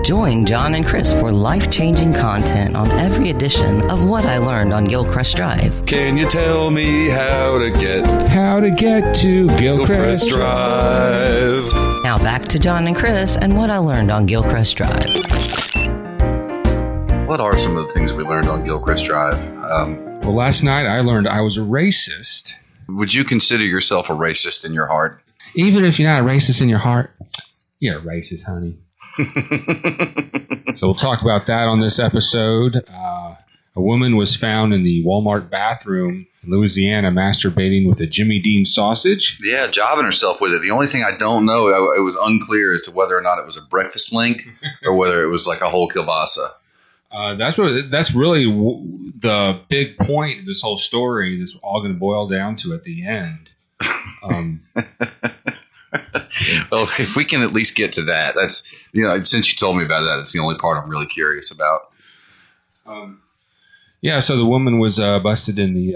Join John and Chris for life-changing content on every edition of What I Learned on Gilchrist Drive. Can you tell me how to get to Gilchrist Drive? Now back to John and Chris and What I Learned on Gilchrist Drive. What are some of the things we learned on Gilchrist Drive? Well, last night I learned I was a racist. Would you consider yourself a racist in your heart? Even if you're not a racist in your heart, you're a racist, honey. So we'll talk about that on this episode. A woman was found in the Walmart bathroom in Louisiana masturbating with a Jimmy Dean sausage. Yeah, jobbing herself with it. The only thing I don't know, it was unclear as to whether or not it was a breakfast link or whether it was like a whole kielbasa. That's really the big point of this whole story. This is all going to boil down to at the end. Well, if we can at least get to that, that's, since you told me about that, it's the only part I'm really curious about. Yeah, so the woman was busted in the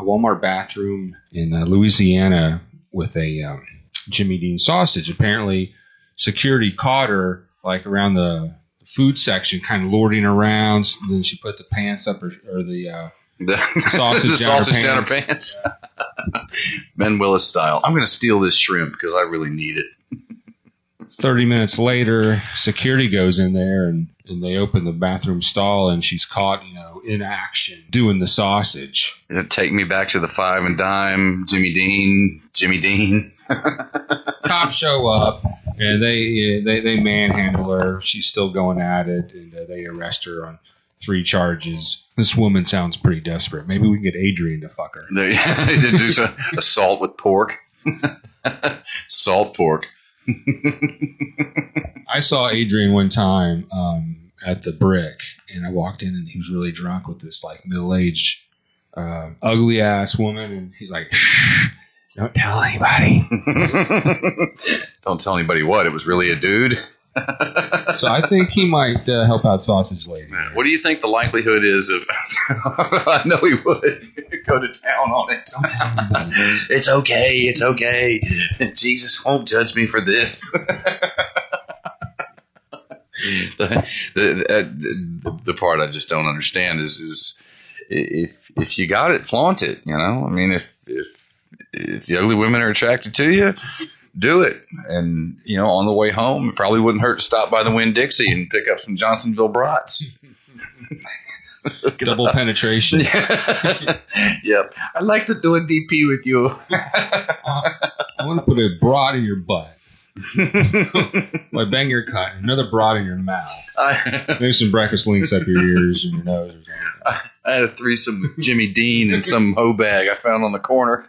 Walmart bathroom in Louisiana with a Jimmy Dean sausage. Apparently, security caught her like around the food section, kind of lording around. And then she put the pants up or the sausage down her pants. Yeah. Ben Willis style. I'm going to steal this shrimp because I really need it. 30 minutes later, security goes in there and they open the bathroom stall and she's caught, in action doing the sausage. Take me back to the five and dime, Jimmy Dean. Cops show up and they manhandle her. She's still going at it, and they arrest her on 3 charges. This woman sounds pretty desperate. Maybe we can get Adrian to fuck her. They did do some assault with pork. Salt pork. I saw Adrian one time at the Brick, and I walked in, and he was really drunk with this like middle-aged, ugly-ass woman, and he's like, "Shh, don't tell anybody." Don't tell anybody what? It was really a dude? So I think he might help out Sausage Lady. What do you think the likelihood is of... I know he would go to town on it. It's okay. Jesus won't judge me for this. The part I just don't understand is if you got it, flaunt it. I mean, if the ugly women are attracted to you, do it. And, on the way home, it probably wouldn't hurt to stop by the Winn-Dixie and pick up some Johnsonville brats. Double penetration. Yep. I'd like to do a DP with you. I want to put a brat in your butt. Like bang your cut, another brat in your mouth. Maybe some breakfast links up your ears and your nose or something. I had a threesome with Jimmy Dean and some hoe bag I found on the corner.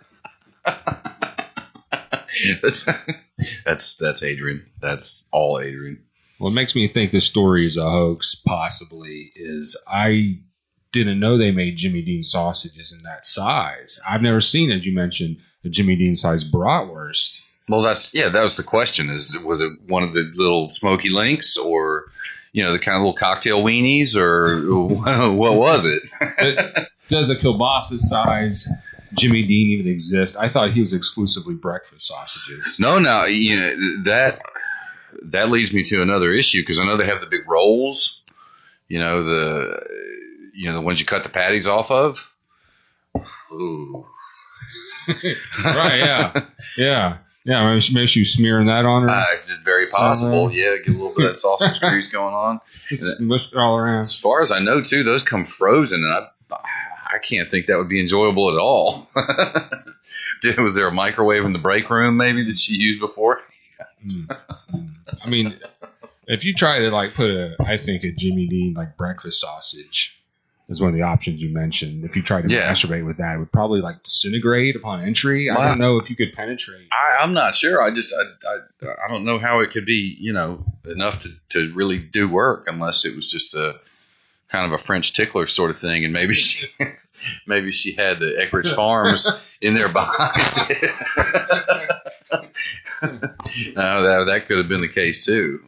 That's Adrian. That's all Adrian. What makes me think this story is a hoax, possibly, is I didn't know they made Jimmy Dean sausages in that size. I've never seen, as you mentioned, a Jimmy Dean size bratwurst. Well, that was the question. Was it one of the little smoky links, or the kind of little cocktail weenies, or what was it? Does a kielbasa size Jimmy Dean even exist? I thought he was exclusively breakfast sausages. No, that leads me to another issue, because I know they have the big rolls. The ones you cut the patties off of. Ooh. Right? Yeah. Makes you smearing that on her. It's very possible. Yeah, get a little bit of sausage grease going on. Mush it all around. As far as I know, too, those come frozen, and I can't think that would be enjoyable at all. Was there a microwave in the break room maybe that she used before? I mean, if you try to put a Jimmy Dean breakfast sausage is one of the options you mentioned. If you try to masturbate with that, it would probably disintegrate upon entry. I don't know if you could penetrate. I'm not sure. I don't know how it could be, enough to really do work, unless it was just a kind of a French tickler sort of thing, and maybe she had the Eckrich Farms in there behind it. No, that could have been the case too.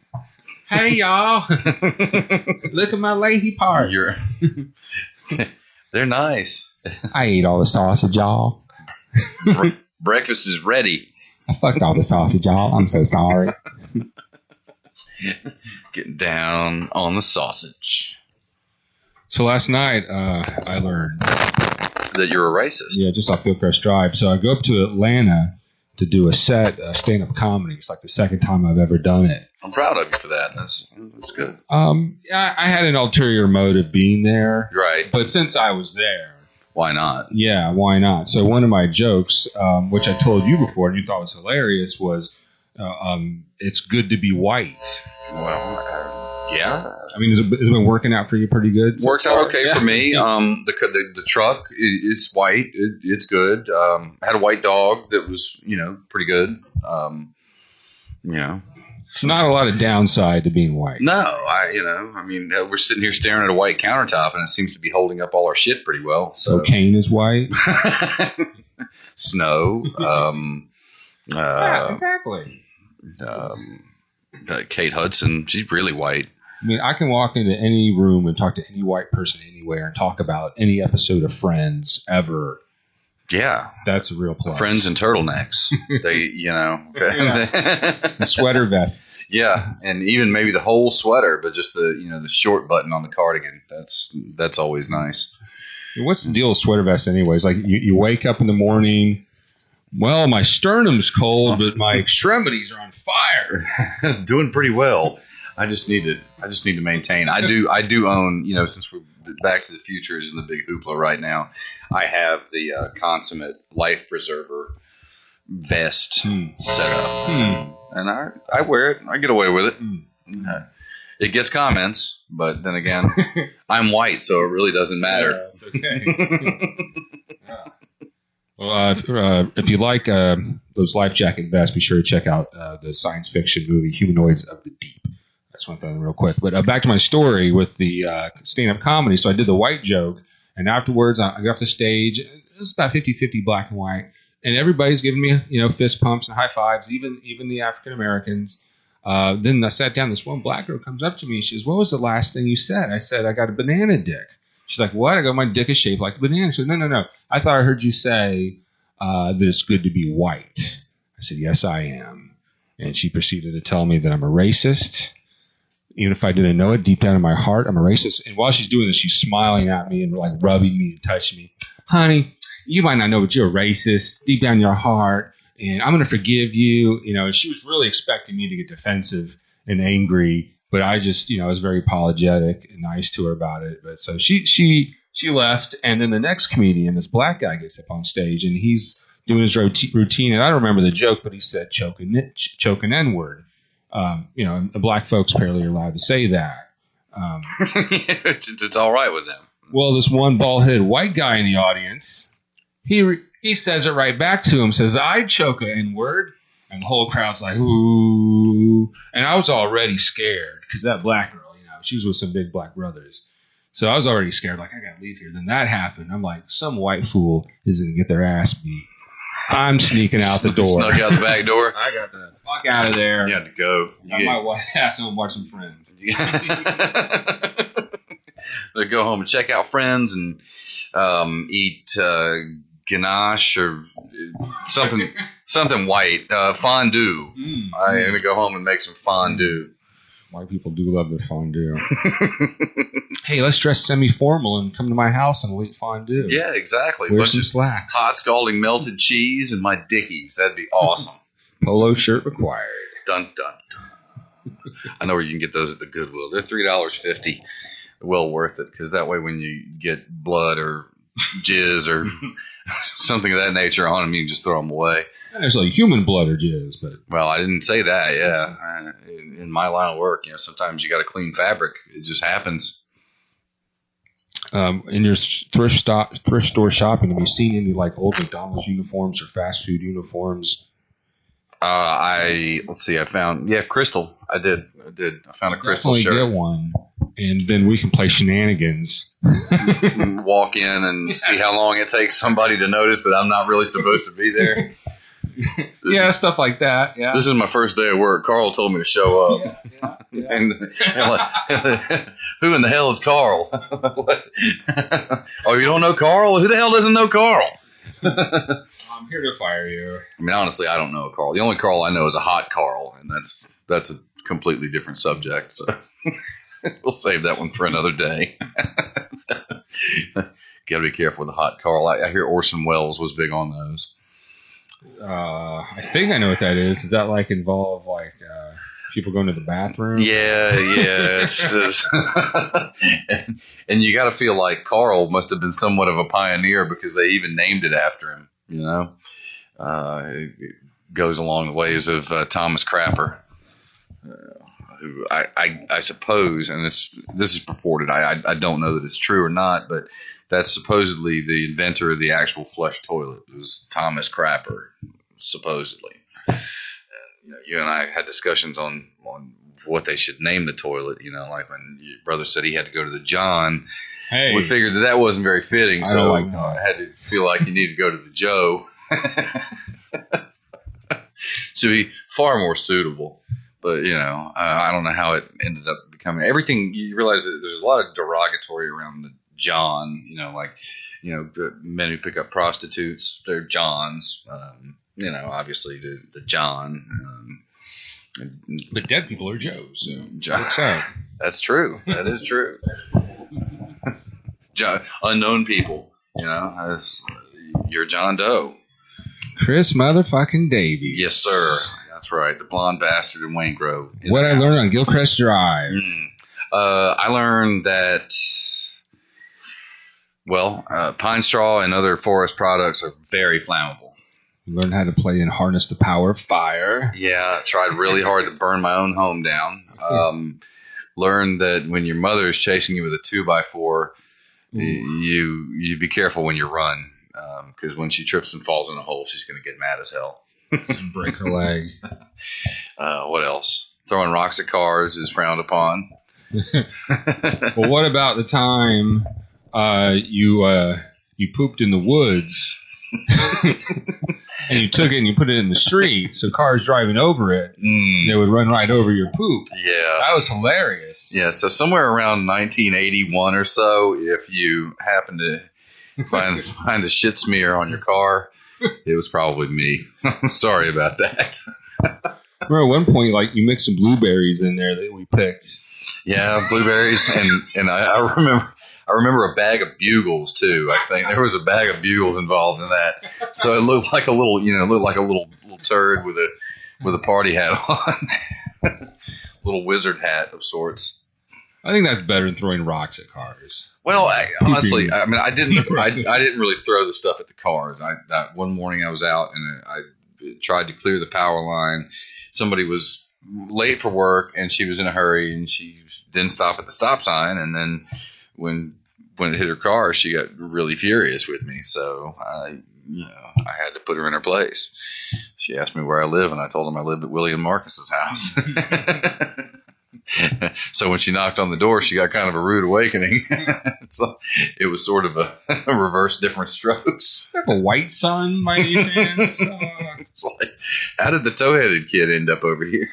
Hey y'all, look at my lady parts. They're nice. I ate all the sausage, y'all. Breakfast is ready. I fucked all the sausage, y'all. I'm so sorry. Getting down on the sausage. So last night, I learned that you're a racist. Yeah, just off Gilchrist Drive. So I go up to Atlanta to do a set, stand-up comedy. It's like the second time I've ever done it. I'm proud of you for that. That's good. I had an ulterior motive being there. Right. But since I was there. Why not? Yeah, why not? So one of my jokes, which I told you before and you thought was hilarious, was it's good to be white. Well, yeah. I mean, has it been working out for you pretty good? Works out okay for me. The truck is white. It's good. I had a white dog that was, pretty good. It's not a lot of downside to being white. No, we're sitting here staring at a white countertop, and it seems to be holding up all our shit pretty well. So cocaine is white. Snow. Yeah, exactly. Kate Hudson, she's really white. I mean, I can walk into any room and talk to any white person anywhere and talk about any episode of Friends ever. Yeah. That's a real plus. Friends and turtlenecks. They, the sweater vests. Yeah, and even maybe the whole sweater, but just the short button on the cardigan. That's always nice. What's the deal with sweater vests anyways? Like you wake up in the morning, well, my sternum's cold, but my extremities are on fire. Doing pretty well. I just need to maintain. I do own, since we're Back to the Future is in the big hoopla right now. I have the consummate life preserver vest set up, and I wear it. I get away with it. It gets comments, but then again, I'm white, so it really doesn't matter. Yeah, it's okay. Well, if you like those life jacket vests, be sure to check out the science fiction movie Humanoids of the Deep. I just want to throw that in real quick. But back to my story with the stand-up comedy. So I did the white joke, and afterwards I got off the stage. It was about 50-50 black and white, and everybody's giving me fist pumps and high fives, even the African Americans. Then I sat down. This one black girl comes up to me. She says, "What was the last thing you said?" I said, "I got a banana dick." She's like, "What?" I go, "My dick is shaped like a banana." She said, No. I thought I heard you say that it's good to be white. I said, "Yes, I am." And she proceeded to tell me that I'm a racist. Even if I didn't know it, deep down in my heart, I'm a racist. And while she's doing this, she's smiling at me and like rubbing me and touching me. "Honey, you might not know, but you're a racist deep down in your heart, and I'm going to forgive you." She was really expecting me to get defensive and angry, but I just, I was very apologetic and nice to her about it. But so she left, and then the next comedian, this black guy, gets up on stage, and he's doing his routine, and I don't remember the joke, but he said choke an N-word. The black folks apparently are allowed to say that. It's all right with them. Well, this one bald-headed white guy in the audience, he says it right back to him, says, "I'd choke an N-word." And the whole crowd's like, "Ooh." And I was already scared because that black girl, she was with some big black brothers. So I was already scared, like, I got to leave here. Then that happened. I'm like, some white fool is going to get their ass beat. I'm sneaking out the door. Snuck out the back door? I got the fuck out of there. You had to go. I might watch home and watch some Friends. They go home and check out Friends and eat ganache or something white. Fondue. I'm going to go home and make some fondue. White people do love their fondue. Hey, let's dress semi-formal and come to my house and we'll eat fondue. Yeah, exactly. Wear some slacks. Hot scalding melted cheese and my Dickies. That'd be awesome. Polo shirt required. Dun, dun, dun. I know where you can get those at the Goodwill. They're $3.50. Well worth it, because that way when you get blood or jizz or something of that nature on them, you can just throw them away. There's like human blood or jizz, but well, I didn't say that. Yeah, in my line of work, sometimes you got to clean fabric. It just happens. In your thrift store shopping, have you seen any like old McDonald's uniforms or fast food uniforms? Let's see. I found Crystal. I did. I found a Crystal shirt. Get one, and then we can play shenanigans. Walk in and see how long it takes somebody to notice that I'm not really supposed to be there. Stuff like that. Yeah. This is my first day at work. Carl told me to show up. Yeah. And like, who in the hell is Carl? Oh, you don't know Carl? Who the hell doesn't know Carl? I'm here to fire you. I mean, honestly, I don't know Carl. The only Carl I know is a hot Carl, and that's a completely different subject. So we'll save that one for another day. Got to be careful with the hot coral. I hear Orson Welles was big on those. I think I know what that is. Does that like involve like people going to the bathroom? Yeah. And you got to feel like Carl must have been somewhat of a pioneer because they even named it after him. You know, it goes along the ways of Thomas Crapper, who I suppose, and this is purported. I don't know that it's true or not, but that's supposedly the inventor of the actual flush toilet. It was Thomas Crapper, supposedly. You and I had discussions on what they should name the toilet. You know, like when your brother said he had to go to the John. Hey, we figured that wasn't very fitting, so I don't like I had to feel like you need to go to the Joe. To be far more suitable. But, you know, I don't know how it ended up becoming. Everything, you realize that there's a lot of derogatory around the John, you know, like, you know, men who pick up prostitutes, they're Johns. You know, obviously the John. but dead people are Joes. So John. Works out. That's true. That is true. Unknown people, you know, you're John Doe. Chris motherfucking Davies. Yes, sir. That's right. The blonde bastard in Wayne Grove. What I learned on Gilchrist Drive. I learned that, pine straw and other forest products are very flammable. Learn how to play and harness the power of fire. Yeah, I tried really hard to burn my own home down. Learned that when your mother is chasing you with a 2x4, you be careful when you run. Because when she trips and falls in a hole, she's going to get mad as hell. And break her leg. What else? Throwing rocks at cars is frowned upon. Well, what about the time you pooped in the woods and you took it and you put it in the street so cars driving over it, they would run right over your poop? Yeah. That was hilarious. Yeah, so somewhere around 1981 or so, if you happen to find a shit smear on your car, it was probably me. I'm sorry about that. Remember at one point, like, you mixed some blueberries in there that we picked. Yeah, blueberries, and I remember a bag of bugles too. I think there was a bag of bugles involved in that. So it looked like a little turd with a party hat on, little wizard hat of sorts. I think that's better than throwing rocks at cars. Well, honestly, I mean, I didn't really throw the stuff at the cars. That one morning I was out and I tried to clear the power line. Somebody was late for work and she was in a hurry and she didn't stop at the stop sign. And then when it hit her car, she got really furious with me. So I had to put her in her place. She asked me where I live and I told her I lived at William Marcus's house. So when she knocked on the door, she got kind of a rude awakening. So it was sort of a reverse different strokes. You have a white son by any chance? It's like, how did the toe-headed kid end up over here?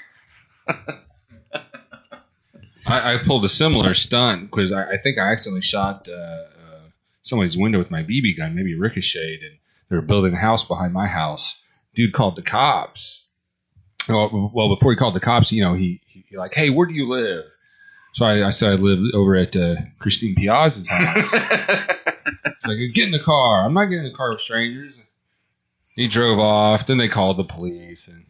I pulled a similar stunt because I think I accidentally shot somebody's window with my BB gun, maybe ricocheted, and they were building a house behind my house. Dude called the cops. Well, before he called the cops, you know, he like, hey, where do you live? So I said I live over at Christine Piazza's house. He's like, get in the car. I'm not getting in the car with strangers. He drove off. Then they called the police, and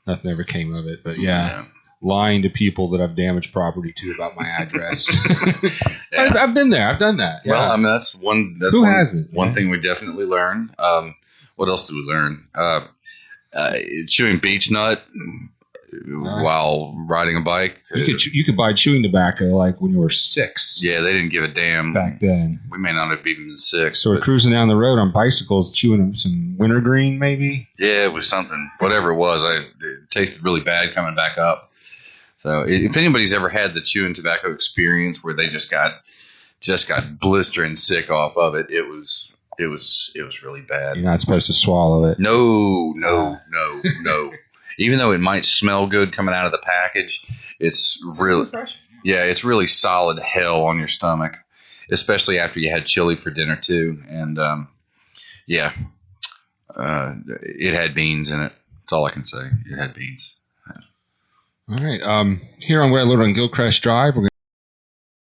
nothing ever came of it. But yeah. Lying to people that I've damaged property to about my address. Yeah. I've been there. I've done that. Yeah. Well, I mean, that's one. Who hasn't? One thing we definitely learned. What else did we learn? Chewing beech nut while riding a bike. You could buy chewing tobacco like when you were 6. Yeah, they didn't give a damn back then. We may not have even been 6. So we're cruising down the road on bicycles, chewing some wintergreen, maybe. Yeah, it was something. Whatever it was, it tasted really bad coming back up. So if anybody's ever had the chewing tobacco experience where they just got blistering sick off of it, it was really bad. You're not supposed to swallow it. No. Even though it might smell good coming out of the package, it's really solid hell on your stomach, especially after you had chili for dinner too. And it had beans in it. That's all I can say. It had beans. All right. Here on What I Learned on Gilchrist Drive, we're